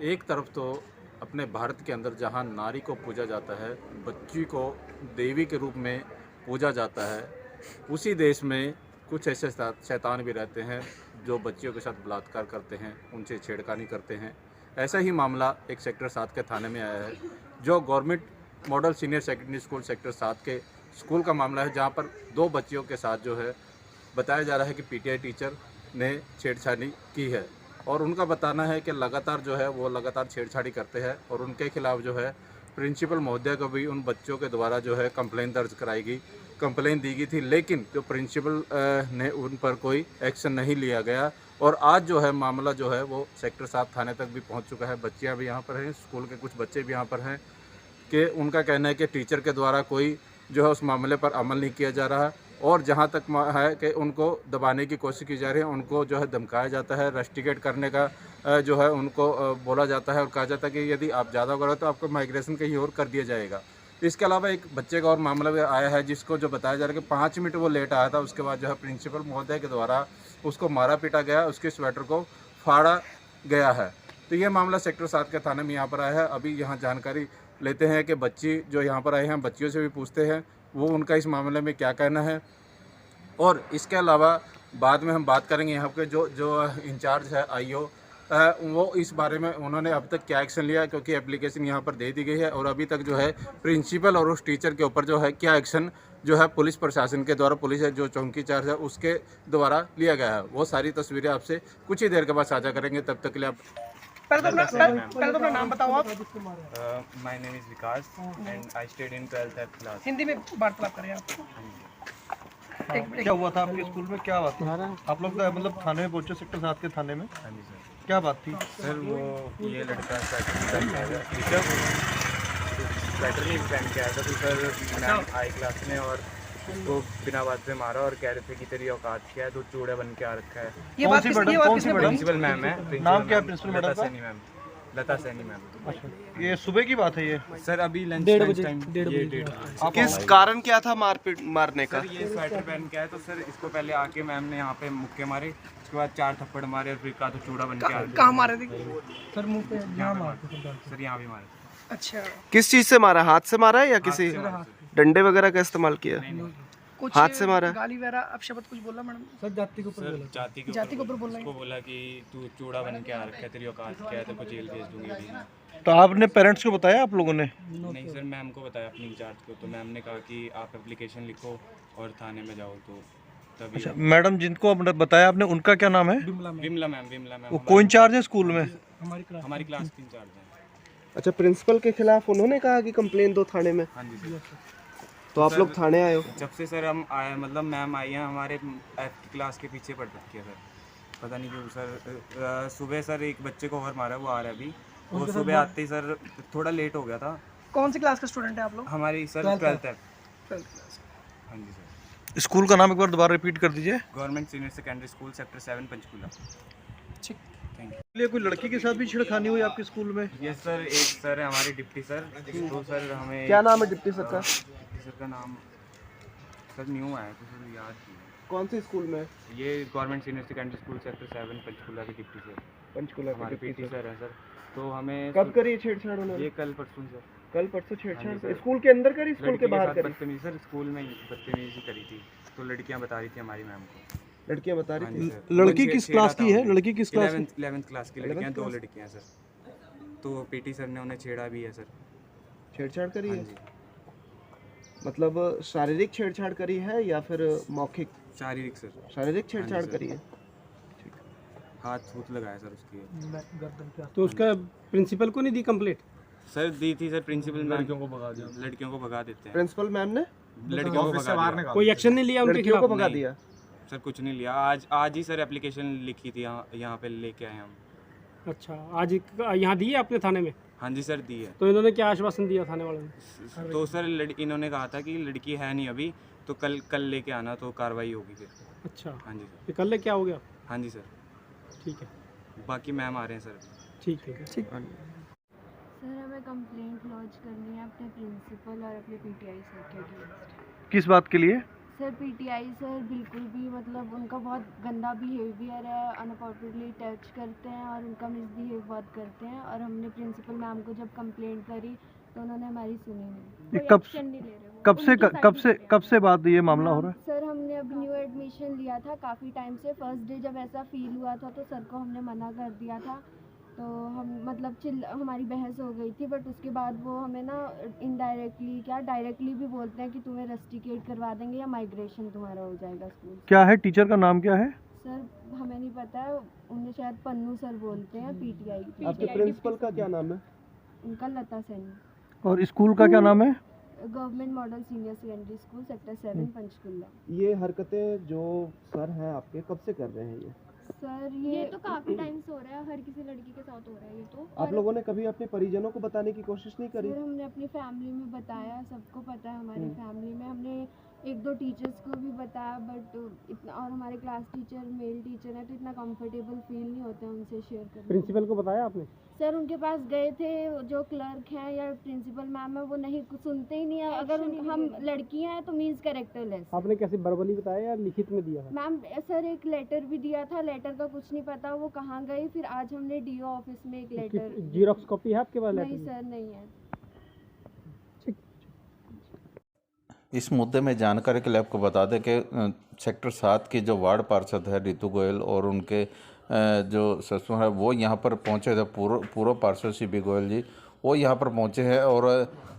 एक तरफ तो अपने भारत के अंदर जहां नारी को पूजा जाता है, बच्ची को देवी के रूप में पूजा जाता है, उसी देश में कुछ ऐसे शैतान भी रहते हैं जो बच्चियों के साथ बलात्कार करते हैं, उनसे छेड़खानी करते हैं। ऐसा ही मामला एक सेक्टर 7 के थाने में आया है, जो government model senior secondary school sector 7 के स्कूल का मामला है, जहां पर 2 बच्चियों के साथ जो है बताया जा रहा है कि पीटीआई टीचर ने छेड़छाड़ी की है और उनका बताना है कि लगातार जो है वो लगातार छेड़छाड़ी करते हैं और उनके खिलाफ जो है प्रिंसिपल महोदय को भी उन बच्चों के द्वारा जो है कंप्लेन दर्ज कराई गई, कंप्लेन दी गई थी, लेकिन जो प्रिंसिपल ने उन पर कोई एक्शन नहीं लिया गया और आज जो है मामला जो है वो सेक्टर 7 थाने तक भी पहुंच चुका है। बच्चियां भी यहाँ पर हैं, स्कूल के कुछ बच्चे भी यहाँ पर हैं कि उनका कहना है कि टीचर के द्वारा कोई जो है उस मामले पर अमल नहीं किया जा रहा और जहां तक है कि उनको दबाने की कोशिश की जा रही है, उनको जो है धमकाया जाता है, रस्टिकेट करने का जो है उनको बोला जाता है और कहा जाता है कि यदि आप ज़्यादा करो तो आपको माइग्रेशन कहीं और कर दिया जाएगा। इसके अलावा एक बच्चे का और मामला भी आया है जिसको जो बताया जा रहा है कि 5 मिनट वो लेट आया था, उसके बाद जो है प्रिंसिपल महोदय के द्वारा उसको मारा पीटा गया, उसके स्वेटर को फाड़ा गया है। तो ये मामला सेक्टर 7 के थाने में यहाँ पर आया है। अभी यहाँ जानकारी लेते हैं कि बच्ची जो यहाँ पर आए हैं, बच्चियों से भी पूछते हैं वो उनका इस मामले में क्या कहना है और इसके अलावा बाद में हम बात करेंगे यहाँ पे जो जो इंचार्ज है आईओ वो इस बारे में उन्होंने अब तक क्या एक्शन लिया, क्योंकि एप्लीकेशन यहाँ पर दे दी गई है और अभी तक जो है प्रिंसिपल और उस टीचर के ऊपर जो है क्या एक्शन जो है पुलिस प्रशासन के द्वारा, पुलिस है जो चौकी चार्ज है उसके द्वारा लिया गया है। वो सारी तस्वीरें आपसे कुछ ही देर के बाद साझा करेंगे, तब तक के लिए आप पहले तो अपना नाम बताओ आप। My name is Vikas and I studied in 12th F class. Hindi में वार्तालाप करें आप। क्या हुआ था आपके स्कूल में, क्या बात थी? आप लोग मतलब थाने में पहुंचे, सेक्टर 7 के थाने में? हाँ जी सर। क्या बात थी? सर वो ये लड़का स्वेटर नहीं पहन के आया था, तो सर मैम आई क्लास में और उसको बिना बात पे मारा और कह रहे थे कि तेरी औकात क्या है, तो चूड़ा बन के आ रखा है। ये बात किसने बोली? प्रिंसिपल मैम है। नाम क्या है प्रिंसिपल मैडम का? मैम, लता सैनी मैम। अच्छा, ये सुबह की बात है ये? सर अभी लंच टाइम 1:30। किस कारण क्या था मारपीट मारने का? सर ये स्वेटर पहन के आया तो सर इसको पहले आके मैम ने यहाँ पे मुक्के मारे, उसके बाद 4 थप्पड़ मारे और फिर कहा तो चूड़ा बन के आ कहाँ मारे थे? सर मुंह पे यहाँ मारते थे। सर यहाँ भी मारे थे। अच्छा, किस चीज से मारा? हाथ से मारा है या किसी डंडे वगैरह का इस्तेमाल किया? कुछ हाथ से मारा? गाली वगैरह अपशब्द कुछ बोला मैडम? सर जाति के ऊपर सर बोला। जाति के ऊपर बोल रहे हैं। उसको बोला कि तू चूड़ा बन के आ रखा है, तेरी औकात क्या है, तेरे को जेल भेज दूंगी अभी। तो आपने पेरेंट्स को बताया आप लोगों ने? नहीं सर, मैम को बताया अपनी इंचार्ज को, तो मैम ने कहा कि आप एप्लीकेशन लिखो और थाने में जाओ, तो तभी। अच्छा, मैडम जिनको आपने बताया आपने, उनका क्या नाम है? विमला मैम। वो कौन इंचार्ज है स्कूल में? हमारी क्लास की इंचार्ज है। अच्छा, प्रिंसिपल के खिलाफ उन्होंने कहा कि कंप्लेन दो थाने में, हाँ जी सर। तो आप लोग थाने आए हो? जब से सर हम आए, मतलब मैम आई हैं हमारे F क्लास के पीछे पड़ रखी है सर, पता नहीं क्यों सर। सुबह सर एक बच्चे को और मारा, वो आ रहा है अभी। वो सुबह आते ही सर थोड़ा लेट हो गया था। कौन सी क्लास का स्टूडेंट है आप लोग? हमारी sir 12th F। 12th class. हाँ जी सर। स्कूल का नाम एक बार दोबारा रिपीट कर दीजिए। Government senior secondary school sector 7 Panchkula. ठीक। Thank you. लिए कोई लड़की के साथ भी छेड़खानी हुई आपके स्कूल में? यस सर, एक सर है हमारे डिप्टी सर, तो सर हमें क्या नाम है डिप्टी सर का? डिप्टी सर का नाम सर न्यू आया तो सर याद नहीं है। कौन से स्कूल में? ये government senior secondary school sector 7 Panchkula के डिप्टी सर, पंचकुला के हमारे डिप्टी पीटी सर है सर। तो हमें कब करी छेड़छाड़ उन्होंने? ये कल परसों सर। कल परसों छेड़छाड़? हाँ जी सर। स्कूल के अंदर करी, स्कूल के बाहर करी? बदतमीजी सर, स्कूल में बदतमीजी करी थी, तो लड़कियां बता रही थी हमारी मैम को। लड़कियां बता हाँ रही जी थी? सर। लड़की वो किस छेड़ा क्लास था की है? उन्हें। लड़की किस क्लास की? 11th क्लास की लड़कियां, 2 लड़कियां सर। तो पीटी सर ने उन्हें छेड़ा भी है सर। छेड़छाड़ करी हाँ है? जी, मतलब शारीरिक छेड़छाड़ करी है या फिर मौखिक? शारीरिक सर। शारीरिक छेड़छाड़ सर। करी है। हाथ लगाया सर उसकी। तो उसका प्रिंसिपल को नहीं दी कंप्लेंट? सर दी थी सर, प्रिंसिपल लड़कियों को भगा देते हैं। प्रिंसिपल मैम ने लड़कियों को भगा दिया। कोई एक्शन नहीं लिया उनके लड़कियों को खिलाफ? भगा नहीं। दिया? सर कुछ नहीं लिया, आज ही सर एप्लीकेशन लिखी थी, यहाँ पे लेके आए हम। अच्छा, आज यहाँ दी है आपने थाने में? हाँ जी सर, दी है। तो इन्होंने क्या आश्वासन दिया थाने वालों ने? तो सर इन्होंने कहा था कि लड़की है नहीं अभी, तो कल लेके आना, तो कार्रवाई होगी फिर। अच्छा, हाँ जी सर। ये कल क्या हो गया? हाँ जी सर। ठीक है, बाकी मैम आ रहे हैं सर। ठीक है। ठीक। सर हमें कंप्लेंट लॉन्च करनी है अपने प्रिंसिपल और अपने पीटीआई सर के अगेंस्ट। किस बात के लिए? सर पीटीआई सर बिल्कुल भी मतलब उनका बहुत गंदा बिहेवियर है, अनअप्रोप्रिएटली टच करते हैं और उनका मिसबिहेव बहुत करते हैं। और हमने प्रिंसिपल मैम को जब कंप्लेंट करी तो उन्होंने हमारी सुनी नहीं, कोई एक्शन नहीं ले रहे वो। कब से बात ये मामला हो रहा है? सर हमने अब न्यू एडमिशन लिया था काफ़ी टाइम से, फर्स्ट डे जब ऐसा फील हुआ था तो सर को हमने मना कर दिया था, तो हम मतलब हमारी बहस हो गई थी। बट उसके बाद वो हमें ना इनडायरेक्टली क्या डायरेक्टली भी बोलते हैं कि तुम्हें रस्टिकेट करवा देंगे या माइग्रेशन तुम्हारा हो जाएगा स्कूल। क्या है टीचर का नाम क्या है? सर हमें नहीं पता है, उन्हें शायद पन्नू सर बोलते हैं पीटीआई। आपके प्रिंसिपल का क्या नाम है? उनका लता सैनी। और स्कूल का क्या नाम है? Government model senior secondary school sector 7 Panchkula. ये हरकतें जो सर हैं आपके कब से कर रहे हैं ये? सर ये तो काफ़ी टाइम से हो रहा है, हर किसी लड़की के साथ हो रहा है ये तो। आप लोगों ने कभी अपने परिजनों को बताने की कोशिश नहीं करी? सर हमने अपनी फैमिली में बताया, सबको पता है हमारी फैमिली में, हमने 1-2 टीचर्स को भी बताया, बट इतना, और हमारे क्लास टीचर मेल टीचर हैं तो इतना कंफर्टेबल फील नहीं होता उनसे शेयर करने। प्रिंसिपल को बताया आपने? सर उनके पास गए थे, जो क्लर्क हैं या प्रिंसिपल मैम है वो नहीं सुनते ही नहीं है। अगर हम लड़कियां हैं तो मीन्स कैरेक्टरलेस। आपने कैसे वर्बली बताया या लिखित में दिया था? मैम सर एक लेटर भी दिया था, लेटर का कुछ नहीं पता वो कहाँ गई। फिर आज हमने डीओ ऑफिस में एक लेटर। जीरोक्स कॉपी है आपके पास? नहीं सर नहीं है। इस मुद्दे में जानकारी के लिए आपको बता दें कि सेक्टर 7 की जो वार्ड पार्षद है रितु गोयल और उनके जो ससुर है वो यहाँ पर पहुँचे थे। पूर्व पार्षद CB गोयल जी वो यहाँ पर पहुँचे हैं और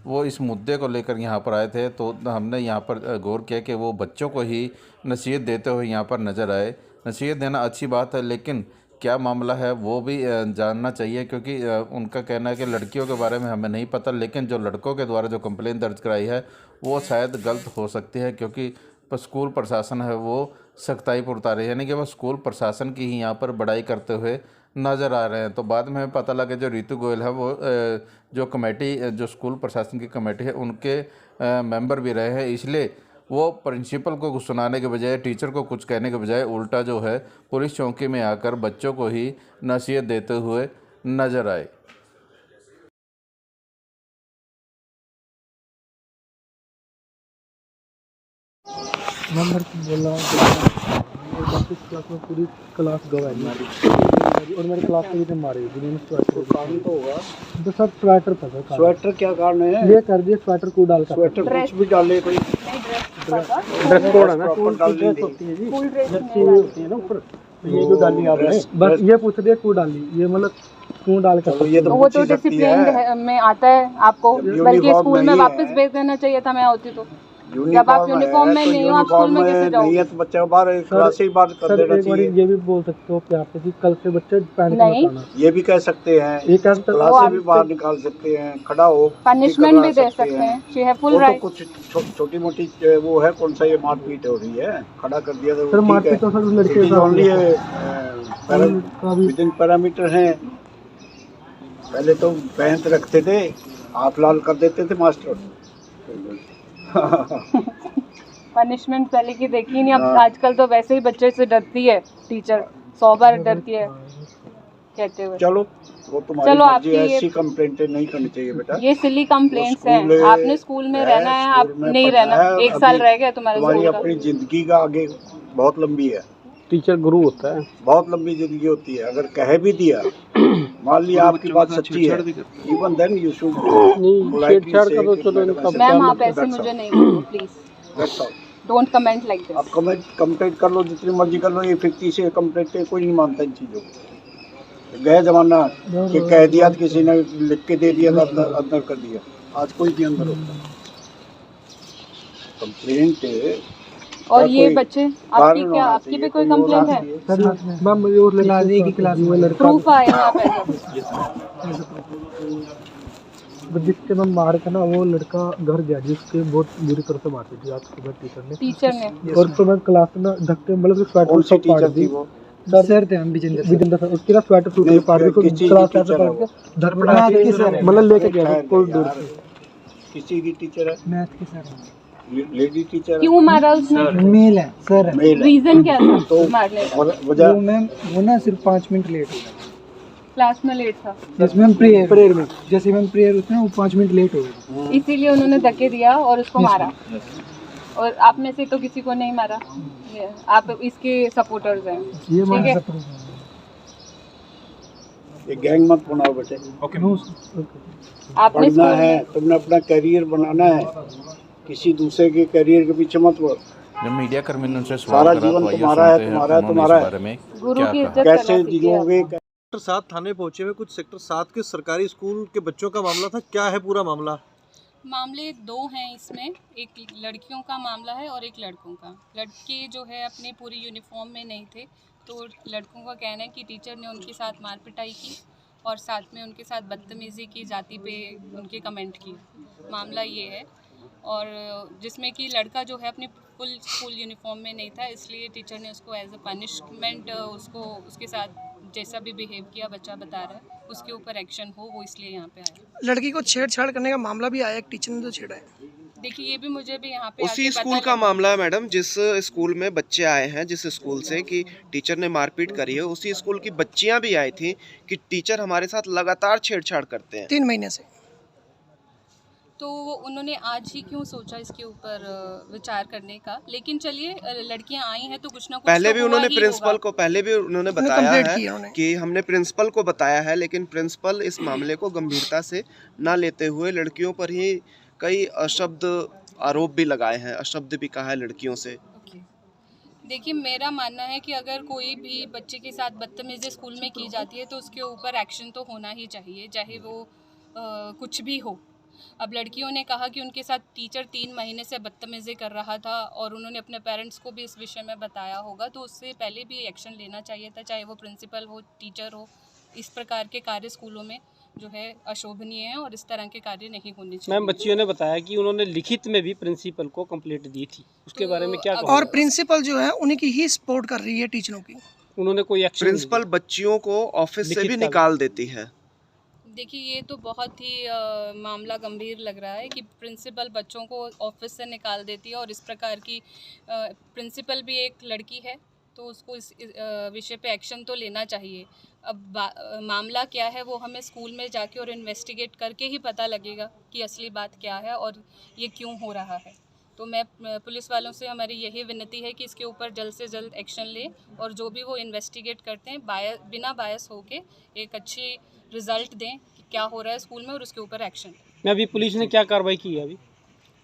वो इस मुद्दे को लेकर यहाँ पर आए थे। तो हमने यहाँ पर गौर किया कि वो बच्चों को ही नसीहत देते हुए यहाँ पर नज़र आए। नसीहत देना अच्छी बात है, लेकिन क्या मामला है वो भी जानना चाहिए, क्योंकि उनका कहना है कि लड़कियों के बारे में हमें नहीं पता, लेकिन जो लड़कों के द्वारा जो कंप्लेंट दर्ज कराई है वो शायद गलत हो सकती है, क्योंकि स्कूल प्रशासन है वो सख्ताई पर उतारे, यानी कि वो स्कूल प्रशासन की ही यहाँ पर बड़ाई करते हुए नज़र आ रहे हैं। तो बाद में हमें पता लगा जो रितु गोयल है वो जो कमेटी जो स्कूल प्रशासन की कमेटी है उनके मेंबर भी रहे हैं, इसलिए वो प्रिंसिपल को कुछ सुनाने के बजाय, टीचर को कुछ कहने के बजाय उल्टा जो है पुलिस चौकी में आकर बच्चों को ही नसीहत देते हुए नज़र आए। मैं बोल रहा हूँ 10वीं क्लास में पूरी क्लास गवाही और मेरे क्लास में भी मारे स्वेटर कारण तो होगा तो सब स्वेटर था सर। स्वेटर क्या कारण है? ये कर दिए स्वेटर को डाल कर स्वेटर कुछ भी डाले कोई ड्रेस कोड है ना, स्कूल ड्रेस होती है जी, जर्सी होती है ना ऊपर, ये जो डाली आपने बस ये पूछ दिया क्यों डाली, ये मतलब क्यों डाल कर? ये वो तो डिसिप्लिन में आता है आपको, बल्कि स्कूल में वापस भेज देना चाहिए था मैं होती तो। जब आप यूनिफॉर्म में नहीं हो आप स्कूल में कैसे जाओगे? तो बच्चे को बाहर क्लास से बात कर देना चाहिए। ये भी बोल सकते हो प्यार से कि कल से बच्चे पहन के नहीं, ये भी कह सकते हैं, क्लास से भी बाहर निकाल सकते हैं, खड़ा हो पनिशमेंट भी दे सकते हैं, शी हैव फुल राइट। कुछ छोटी मोटी वो है, कौन सा ये मारपीट हो रही है, खड़ा कर दिया तो मारपीट तो सर लड़के विदिन पैरामीटर है। पहले तो पहन रखते थे, हाथ लाल कर देते थे मास्टर। पनिशमेंट पहले की देखी नहीं, अब आजकल तो वैसे ही बच्चे से डरती है टीचर, 100 बार डरती है कहते हुए। चलो वो तुम्हारी मर्जी है, ऐसी कंप्लेंट नहीं करनी चाहिए बेटा। ये सिली कंप्लेंट्स हैं, आपने स्कूल में रहना है, आप नहीं रहना, 1 साल रह गया तुम्हारे तुम्हारी स्कूल का। अपनी जिंदगी का आगे बहुत लंबी है, टीचर गुरु होता है, बहुत लंबी जिंदगी होती है। अगर कह भी दिया, मान लिया आपकी बात सच्ची है, इवन देन यू शुड छेड़छाड़ का तो चलो इनका मैम आप ऐसे मुझे नहीं बोलो please, don't comment like this. आप कमेंट कर लो जितनी मर्जी कर लो, ये 50 से कमेंट कोई नहीं मानता इन चीज़ों को। गया जमाना कि कह दिया तो किसी ने लिख के दे दिया तो अंदर कर दिया, आज कोई भी अंदर होता कंप्लेंट। और ये बच्चे आपकी क्या, आपकी भी कोई कंप्लेंट है? मैम मुझे और लड़के की क्लास में लड़का प्रूफ आया आप जिसके मैं मार का ना, वो लड़का घर गया जिसके बहुत बुरी तरह से मारती थी आज सुबह टीचर ने। और तो मैं क्लास में धक्के मतलब स्वेटर से फाड़ दी, सर थे हम विजेंद्र सर, उसके साथ स्वेटर टूट के फाड़ दी, क्लास से फाड़ के धक्का मतलब लेके गया कोई दूर से। किसी की टीचर है? मैथ की सर, लेडी टीचर। क्यों मारा उसने? मेल है सर। रीजन क्या था तो मारने का? वो मैम वो ना सिर्फ 5 मिनट लेट हो गया क्लास में, लेट था जिसमें हम प्रेयर में, जैसे हम प्रेयर होते हैं वो 5 मिनट लेट हो गए, इसीलिए उन्होंने धक्के दिया और उसको मारा। और आप में से तो किसी को नहीं मारा, आप इसके सपोर्टर्स हैं, ये ठीक हमारे है। सब ये गैंग मत बनाओ बेटे। आप में पढ़ना स्कूल है, में तुमने अपना करियर बनाना है, किसी दूसरे के करियर के पीछे मत पड़ो। जब मीडिया कर्मी ने उनसे सारा सवाल करा जीवन तो आइए तुम्हारा है, सुनते हैं तुम्हारा है, उन्होंने तुम्हारा इस है। बारे में गुरु क्या की कहा। इज्जत कैसे करना सीखिए आप। जियोगे? सेक्टर 7 थाने पहुंचे हुए कुछ सेक्टर 7 के सरकारी स्कूल के बच्चों का मामला था, क्या है पूरा मामला? मामले दो हैं इसमें, एक लड़कियों का मामला है और एक लड़कों का। लड़के जो है अपनी पूरी यूनिफॉर्म में नहीं थे, तो लड़कों का कहना है कि टीचर ने उनके साथ मार पिटाई की और साथ में उनके साथ बदतमीज़ी की, जाति पे उनके कमेंट किए। मामला ये है, और जिसमें कि लड़का जो है अपनी फुल स्कूल यूनिफॉर्म में नहीं था, इसलिए टीचर ने उसको एज अ पनिशमेंट उसको उसके साथ जैसा भी बिहेव किया, बच्चा बता रहा है, उसके ऊपर एक्शन हो, वो इसलिए यहाँ पे आया। लड़की को छेड़छाड़ करने का मामला भी आया, एक टीचर ने तो छेड़ा है। देखिए ये भी मुझे भी यहाँ पे उसी आके स्कूल पता का लगा। मामला है मैडम, जिस स्कूल में बच्चे आए हैं, जिस स्कूल से कि टीचर ने मारपीट करी है, उसी स्कूल की बच्चियां भी आई थी कि टीचर हमारे साथ लगातार छेड़छाड़ करते हैं 3 महीने से। तो उन्होंने आज ही क्यों सोचा इसके ऊपर विचार करने का, लेकिन चलिए लड़कियां आई हैं तो कुछ ना कुछ पहले तो भी हुआ उन्होंने ही प्रिंसिपल होगा। को पहले भी उन्होंने उन्होंने बताया कंप्लेंट है किया उन्हें। कि हमने प्रिंसिपल को बताया है, लेकिन प्रिंसिपल इस मामले को गंभीरता से ना लेते हुए लड़कियों पर ही कई अशब्द आरोप भी लगाए हैं, अशब्द भी कहा है लड़कियों से। ओके। देखिए मेरा मानना है कि अगर कोई भी बच्चे के साथ बदतमीजी स्कूल में की जाती है तो उसके ऊपर एक्शन तो होना ही चाहिए, चाहे वो कुछ भी हो। अब लड़कियों ने कहा कि उनके साथ टीचर 3 महीने से बदतमीजी कर रहा था और उन्होंने अपने पेरेंट्स को भी इस विषय में बताया होगा, तो उससे पहले भी एक्शन लेना चाहिए था, चाहे वो प्रिंसिपल हो, टीचर हो। इस प्रकार के कार्य स्कूलों में जो है अशोभनीय है और इस तरह के कार्य नहीं होने चाहिए। मैम बच्चियों ने बताया कि उन्होंने लिखित में भी प्रिंसिपल को कंप्लेंट दी थी, उसके तो बारे में क्या अब- कहोगे? और प्रिंसिपल जो है उन्हीं की ही सपोर्ट कर रही है, टीचरों की। उन्होंने कोई एक्शन प्रिंसिपल बच्चियों को ऑफिस से लिखित भी का- निकाल देती है। देखिए ये तो बहुत ही मामला गंभीर लग रहा है कि प्रिंसिपल बच्चों को ऑफिस से निकाल देती है, और इस प्रकार की प्रिंसिपल भी एक लड़की है, तो उसको इस विषय पे एक्शन तो लेना चाहिए। अब मामला क्या है वो हमें स्कूल में जाके और इन्वेस्टिगेट करके ही पता लगेगा कि असली बात क्या है और ये क्यों हो रहा है। तो मैं पुलिस वालों से हमारी यही विनती है कि इसके ऊपर जल्द से जल्द एक्शन ले, और जो भी वो इन्वेस्टिगेट करते हैं बिना बायस होके एक अच्छी रिज़ल्ट दें कि क्या हो रहा है स्कूल में और उसके ऊपर एक्शन लें। मैं अभी पुलिस ने क्या कार्रवाई की है? अभी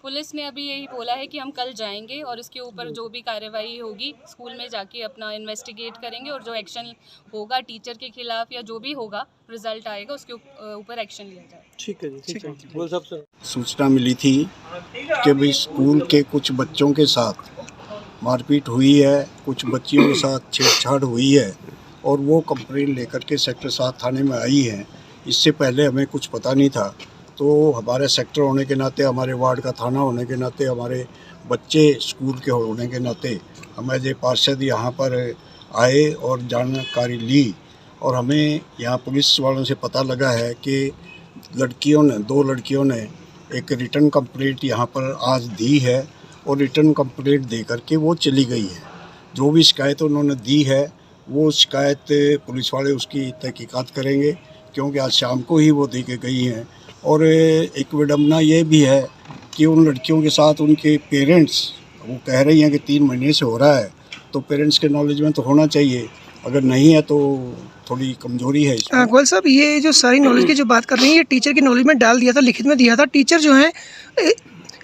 पुलिस ने अभी यही बोला है कि हम कल जाएंगे और इसके ऊपर जो भी कार्रवाई होगी स्कूल में जाके अपना इन्वेस्टिगेट करेंगे, और जो एक्शन होगा टीचर के खिलाफ या जो भी होगा रिजल्ट आएगा उसके ऊपर एक्शन लिया जाए। ठीक है जी, ठीक है। बोल साहब सर। सूचना मिली थी कि भाई स्कूल के कुछ बच्चों के साथ मारपीट हुई है, कुछ बच्चियों के साथ छेड़छाड़ हुई है, और वो कंप्लेंट लेकर के सेक्टर 7 थाने में आई है। इससे पहले हमें कुछ पता नहीं था, तो हमारे सेक्टर होने के नाते, हमारे वार्ड का थाना होने के नाते, हमारे बच्चे स्कूल के होने के नाते हम एज ए पार्षद यहाँ पर आए और जानकारी ली, और हमें यहाँ पुलिस वालों से पता लगा है कि लड़कियों ने 2 लड़कियों ने एक रिटर्न कंप्लेंट यहाँ पर आज दी है, और रिटर्न कंप्लेंट दे करके वो चली गई है। जो भी शिकायत उन्होंने दी है वो शिकायत पुलिस वाले उसकी तहकीकात करेंगे, क्योंकि आज शाम को ही वो दे के गई हैं। और एक विडम्बना ये भी है कि उन लड़कियों के साथ उनके पेरेंट्स, वो कह रही हैं कि 3 महीने से हो रहा है, तो पेरेंट्स के नॉलेज में तो होना चाहिए, अगर नहीं है तो थोड़ी कमजोरी है इसमें। गोयल साहब, ये जो सारी नॉलेज की जो बात कर रही हैं, ये टीचर की नॉलेज में डाल दिया था, लिखित में दिया था। टीचर जो है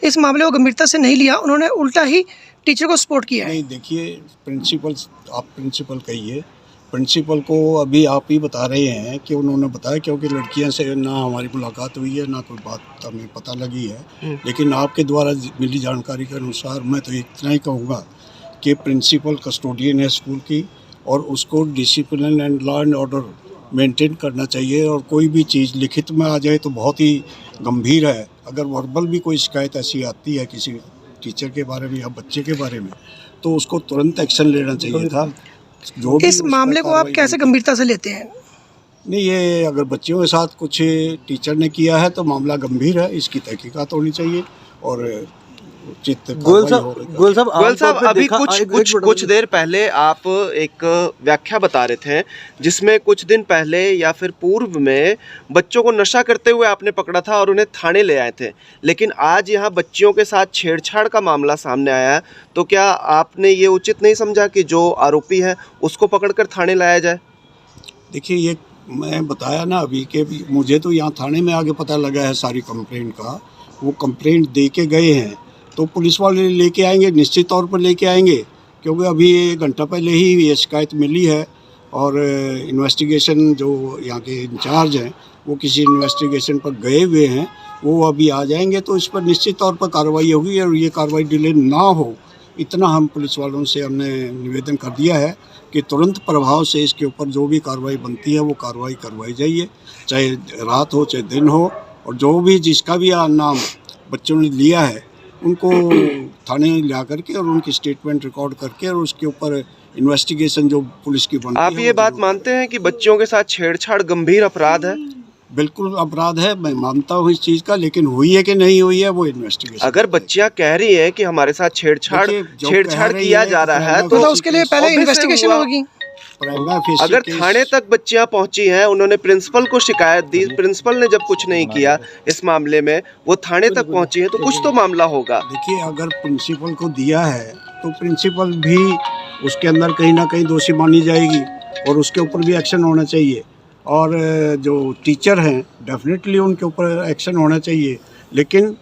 इस मामले को गंभीरता से नहीं लिया, उन्होंने उल्टा ही टीचर को सपोर्ट किया है। नहीं, देखिए प्रिंसिपल, आप प्रिंसिपल कहिए, प्रिंसिपल को अभी आप ही बता रहे हैं कि उन्होंने बताया, क्योंकि लड़कियों से ना हमारी मुलाकात हुई है, ना कोई बात हमें पता लगी है। लेकिन आपके द्वारा मिली जानकारी के अनुसार मैं तो इतना ही कहूँगा कि प्रिंसिपल कस्टोडियन है स्कूल की, और उसको discipline and law and order maintain करना चाहिए। और कोई भी चीज़ लिखित में आ जाए तो बहुत ही गंभीर है। अगर वर्बल भी कोई शिकायत ऐसी आती है किसी टीचर के बारे में या बच्चे के बारे में, तो उसको तुरंत एक्शन लेना चाहिए था। जो भी इस मामले को आप कैसे गंभीरता से लेते हैं? नहीं, ये अगर बच्चियों के साथ कुछ टीचर ने किया है तो मामला गंभीर है, इसकी तहकीकात होनी चाहिए, और उचित गोयल साहब गोयल साहब, अभी कुछ देर पहले आप एक व्याख्या बता रहे थे जिसमें कुछ दिन पहले या फिर पूर्व में बच्चों को नशा करते हुए आपने पकड़ा था और उन्हें थाने ले आए थे, लेकिन आज यहाँ बच्चियों के साथ छेड़छाड़ का मामला सामने आया है, तो क्या आपने ये उचित नहीं समझा कि जो आरोपी है उसको पकड़कर थाने लाया जाए? देखिए, ये मैं बताया ना अभी कि मुझे तो यहाँ थाने में आगे पता लगा है सारी कंप्लेंट का। वो कंप्लेंट दे के गए हैं तो पुलिस वाले लेके आएंगे, निश्चित तौर पर लेके आएंगे, क्योंकि अभी 1 घंटा पहले ही ये शिकायत मिली है और इन्वेस्टिगेशन जो यहाँ के इंचार्ज हैं वो किसी इन्वेस्टिगेशन पर गए हुए हैं, वो अभी आ जाएंगे तो इस पर निश्चित तौर पर कार्रवाई होगी और ये कार्रवाई डिले ना हो, इतना हम पुलिस वालों से हमने निवेदन कर दिया है कि तुरंत प्रभाव से इसके ऊपर जो भी कार्रवाई बनती है वो कार्रवाई करवाई जाइए, चाहे रात हो चाहे दिन हो, और जो भी जिसका भी नाम बच्चों ने लिया है उनको थाने ला करके और उनकी स्टेटमेंट रिकॉर्ड करके और उसके ऊपर इन्वेस्टिगेशन जो पुलिस की बनती है। आप ये बात मानते हैं कि बच्चियों के साथ छेड़छाड़ गंभीर अपराध है? बिल्कुल अपराध है, मैं मानता हूँ इस चीज़ का, लेकिन हुई है कि नहीं हुई है वो इन्वेस्टिगेशन। अगर बच्चियां कह रही हैं कि हमारे साथ छेड़छाड़ किया जा रहा है तो उसके लिए पहले इन्वेस्टिगेशन होगी। अगर थाने तक बच्चियां पहुंची हैं, उन्होंने प्रिंसिपल को शिकायत दी, प्रिंसिपल ने जब कुछ नहीं किया इस मामले में, वो थाने तक पहुंची है, तो कुछ तो मामला होगा। देखिए, अगर प्रिंसिपल को दिया है तो प्रिंसिपल भी उसके अंदर कहीं ना कहीं दोषी मानी जाएगी और उसके ऊपर भी एक्शन होना चाहिए, और जो टीचर हैं डेफिनेटली उनके ऊपर एक्शन होना चाहिए। लेकिन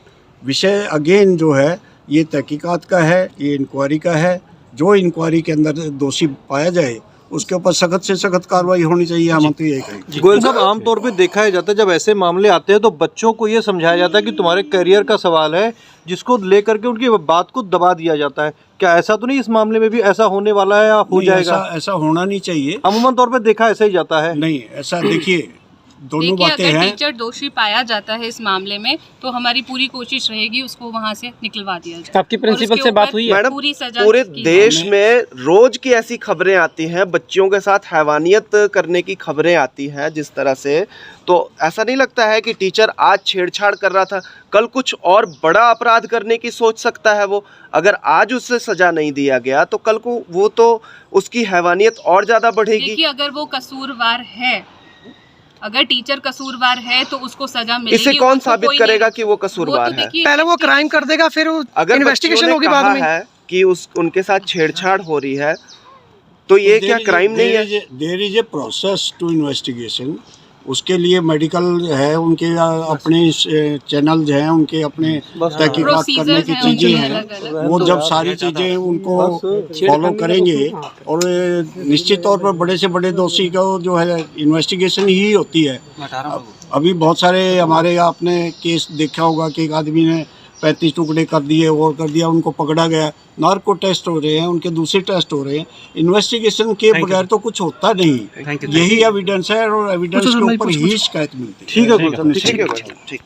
विषय अगेन जो है ये तहकीकात का है, ये इंक्वायरी का है। जो इंक्वायरी के अंदर दोषी पाया जाए उसके ऊपर सख्त से सख्त कार्रवाई होनी चाहिए, हम तो यही कहेंगे। गोयल साहब, आमतौर पे देखा जाता है जब ऐसे मामले आते हैं तो बच्चों को ये समझाया जाता है कि तुम्हारे करियर का सवाल है, जिसको लेकर के उनकी बात को दबा दिया जाता है। क्या ऐसा तो नहीं इस मामले में भी ऐसा होने वाला है या हो जाएगा? ऐसा होना नहीं चाहिए। अमूमन तौर पे देखा ऐसा ही जाता है। नहीं, ऐसा देखिए दोनों बातें अगर हैं। टीचर दोषी पाया जाता है इस मामले में तो हमारी पूरी कोशिश रहेगी उसको वहां से निकलवा दिया जाए। आपकी प्रिंसिपल से बात हुई है? मैडम, पूरी सजा पूरे देश में रोज की ऐसी खबरें आती हैं, बच्चियों के साथ हैवानियत करने की खबरें आती हैं जिस तरह से, तो ऐसा नहीं लगता है कि टीचर आज छेड़छाड़ कर रहा था, कल कुछ और बड़ा अपराध करने की सोच सकता है वो? अगर आज उससे सजा नहीं दिया गया तो कल को वो तो उसकी हैवानियत और ज्यादा बढ़ेगी। देखिए, अगर वो कसूरवार है, अगर टीचर कसूरवार है तो उसको सजा मिलेगी। इसे कौन साबित करेगा कि वो कसूरवार है? पहले वो क्राइम कर देगा, फिर अगर इन्वेस्टिगेशन होगी बाद में। है कि उनके साथ छेड़छाड़ हो रही है तो ये क्या क्राइम नहीं है? There is a process to investigation. उसके लिए मेडिकल है, उनके अपने चैनल्स हैं, उनके अपने तहकीकात करने की चीज़ें हैं। वो जब सारी चीज़ें उनको फॉलो करेंगे और निश्चित तौर पर बड़े से बड़े दोषी को जो है इन्वेस्टिगेशन ही होती है। अभी बहुत सारे हमारे आपने केस देखा होगा कि एक आदमी ने 35 टुकड़े कर दिए और कर दिया, उनको पकड़ा गया, नार्को टेस्ट हो रहे हैं, उनके दूसरे टेस्ट हो रहे हैं। इन्वेस्टिगेशन के बगैर तो कुछ होता नहीं, यही एविडेंस है और एविडेंस के ऊपर ही शिकायत मिलती है। ठीक है।